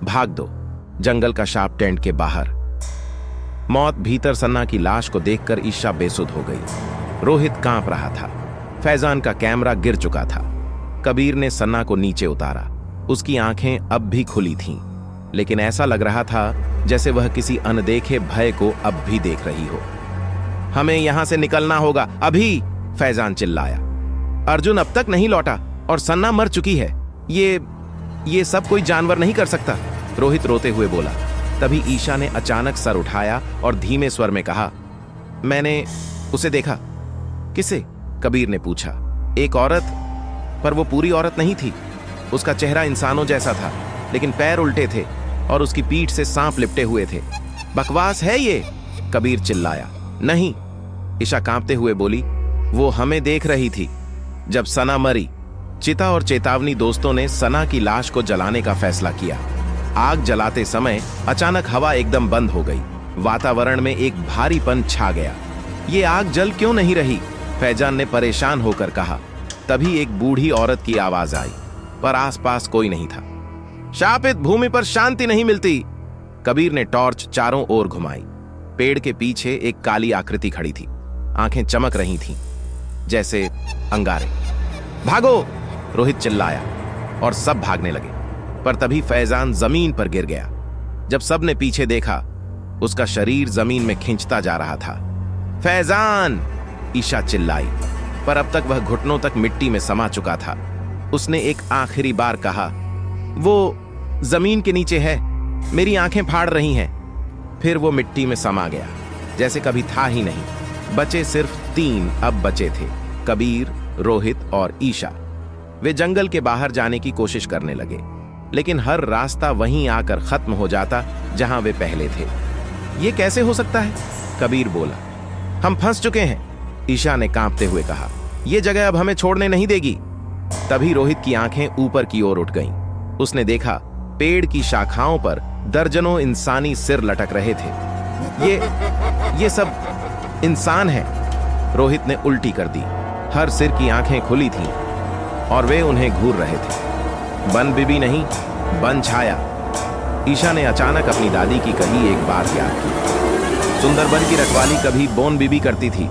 भाग दो, जंगल का शार्प टेंट के बाहर। मौत भीतर सन्ना की लाश को देखकर ईशा बेसुध हो गई। रोहित कांप रहा था। फैजान का कैमरा गिर चुका था। कबीर ने सन्ना को नीचे उतारा। उसकी आंखें अब भी खुली थीं, लेकिन ऐसा लग रहा था जैसे वह किसी अनदेखे भय को अब भी देख रही हो। हमें यहां से निकलना होगा अभी, फैजान चिल्लाया। अर्जुन अब तक नहीं लौटा और सन्ना मर चुकी है। ये सब कोई जानवर नहीं कर सकता, रोहित रोते हुए बोला। तभी ईशा ने अचानक सर उठाया और धीमे स्वर में कहा, मैंने उसे देखा। किसे? कबीर ने पूछा। एक औरत, पर वो पूरी औरत नहीं थी। उसका चेहरा इंसानों जैसा था, लेकिन पैर उल्टे थे और उसकी पीठ से सांप लिपटे हुए थे। बकवास है ये, कबीर चिल्लाया। नहीं, ईशा कांपते हुए बोली, वो हमें देख रही थी जब सना मरी। चिता और चेतावनी दोस्तों ने सना की लाश को जलाने का फैसला किया। आग जलाते समय अचानक हवा एकदम बंद हो गई। वातावरण में एक भारीपन छा गया। ये आग जल क्यों नहीं रही? फैजान ने परेशान होकर कहा। तभी एक बूढ़ी औरत की आवाज आई, पर आसपास कोई नहीं था। शापित भूमि पर शांति नहीं मिलती। कबीर ने टॉर्च चारों ओर घुमाई। पेड़ के पीछे एक काली आकृति खड़ी थी। आंखें चमक रही थीं, जैसे अंगारे। भागो, रोहित चिल्लाया और सब भागने लगे। पर तभी फैजान जमीन पर गिर गया। जब सब ने पीछे देखा, उसका शरीर जमीन में खिंचता जा रहा था। फैजान, ईशा चिल्लाई, पर अब तक वह घुटनों तक मिट्टी में समा चुका था। उसने एक आखिरी बार कहा, वो जमीन के नीचे है, मेरी आंखें फाड़ रही हैं। फिर वो मिट्टी में समा गया, जैसे कभी था ही नहीं। बचे सिर्फ 3 अब बचे थे, कबीर, रोहित और ईशा। वे जंगल के बाहर जाने की कोशिश करने लगे, लेकिन हर रास्ता वहीं आकर खत्म हो जाता जहां वे पहले थे। ये कैसे हो सकता है? कबीर बोला। हम फंस चुके हैं, ईशा ने कांपते हुए कहा। यह जगह अब हमें छोड़ने नहीं देगी। तभी रोहित की आंखें ऊपर की ओर उठ गईं। उसने देखा, पेड़ की शाखाओं पर दर्जनों इंसानी सिर लटक रहे थे। ये सब इंसान हैं। रोहित ने उल्टी कर दी। हर सिर की आंखें खुली थीं और वे उन्हें घूर रहे थे। बन बीबी नहीं, बन छाया। ईशा ने अचानक अपनी दादी की कही एक बात याद की। सुंदरबन की रखवाली कभी बोन बीबी करती थी,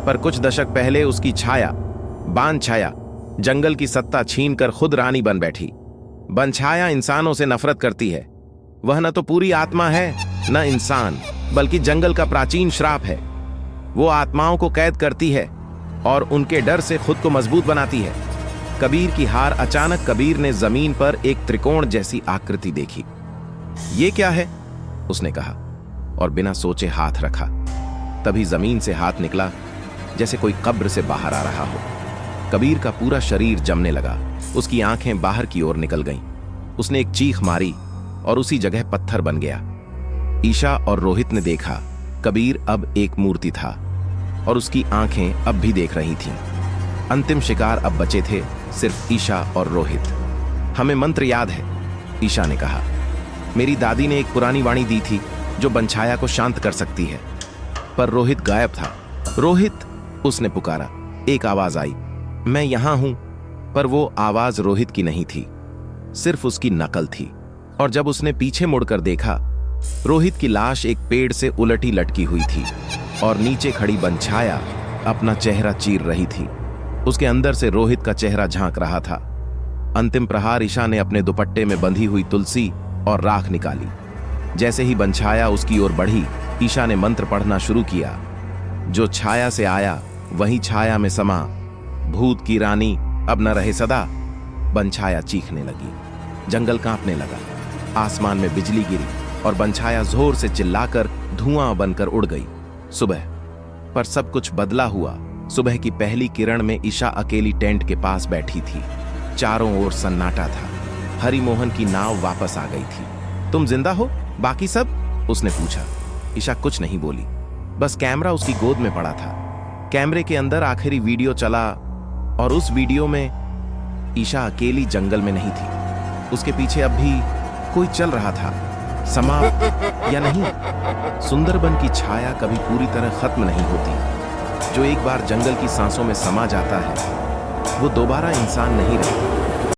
पर कुछ दशक पहले उसकी छाया, बान छाया, जंगल की सत्ता छीनकर खुद रानी बन बैठी। बन छाया इंसानों से नफरत करती है। वह न तो पूरी आत्मा है, न इंसान, बल्कि जंगल का प्राचीन श्राप है। वो आत्माओं को कैद करती है और उनके डर से खुद को मजबूत बनाती है। कबीर की हार। अचानक कबीर ने जमीन पर एक त्रिकोण जैसी आकृति देखी। ये क्या है? उसने कहा और बिना सोचे हाथ रखा। तभी जमीन से हाथ निकला, जैसे कोई कब्र से बाहर आ रहा हो। कबीर का पूरा शरीर जमने लगा। उसकी आंखें बाहर की ओर निकल गईं। उसने एक चीख मारी और उसी जगह पत्थर बन गया। ईशा और रोहित ने देखा, कबीर अब एक मूर्ति था और उसकी आंखें अब भी देख रही थीं। अंतिम शिकार अब बचे थे सिर्फ ईशा और रोहित। हमें मंत्र याद है, ईशा ने कहा। मेरी दादी ने एक पुरानी वाणी दी थी जो बनछाया को शांत कर सकती है। पर रोहित गायब था। रोहित, उसने पुकारा। एक आवाज आई, मैं यहां हूं। पर वो आवाज रोहित की नहीं थी, सिर्फ उसकी नकल थी। और जब उसने पीछे मुड़कर देखा, रोहित की लाश एक पेड़ से उलटी लटकी हुई थी और नीचे खड़ी बनछाया अपना चेहरा चीर रही थी। उसके अंदर से रोहित का चेहरा झांक रहा था। अंतिम प्रहार। ईशा ने अपने दुपट्टे में बंधी हुई तुलसी और राख निकाली। जैसे ही बनछाया उसकी ओर बढ़ी, ईशा ने मंत्र पढ़ना शुरू किया। जो छाया से आया वही छाया में समा, भूत की रानी अब न रहे सदा। बनछाया चीखने लगी। जंगल कांपने लगा। आसमान में बिजली गिरी और बनछाया जोर से चिल्लाकर धुआं बनकर उड़ गई। सुबह। पर सब कुछ बदला हुआ। सुबह की पहली किरण में ईशा अकेली टेंट के पास बैठी थी। चारों ओर सन्नाटा था। हरिमोहन की नाव वापस आ गई थी। तुम जिंदा हो? बाकी सब? उसने पूछा। ईशा कुछ नहीं बोली, बस कैमरा उसकी गोद में पड़ा था। कैमरे के अंदर आखिरी वीडियो चला और उस वीडियो में ईशा अकेली जंगल में नहीं थी। उसके पीछे अब भी कोई चल रहा था। समाप्त या नहीं, सुंदरबन की छाया कभी पूरी तरह खत्म नहीं होती। जो एक बार जंगल की सांसों में समा जाता है, वो दोबारा इंसान नहीं रहता।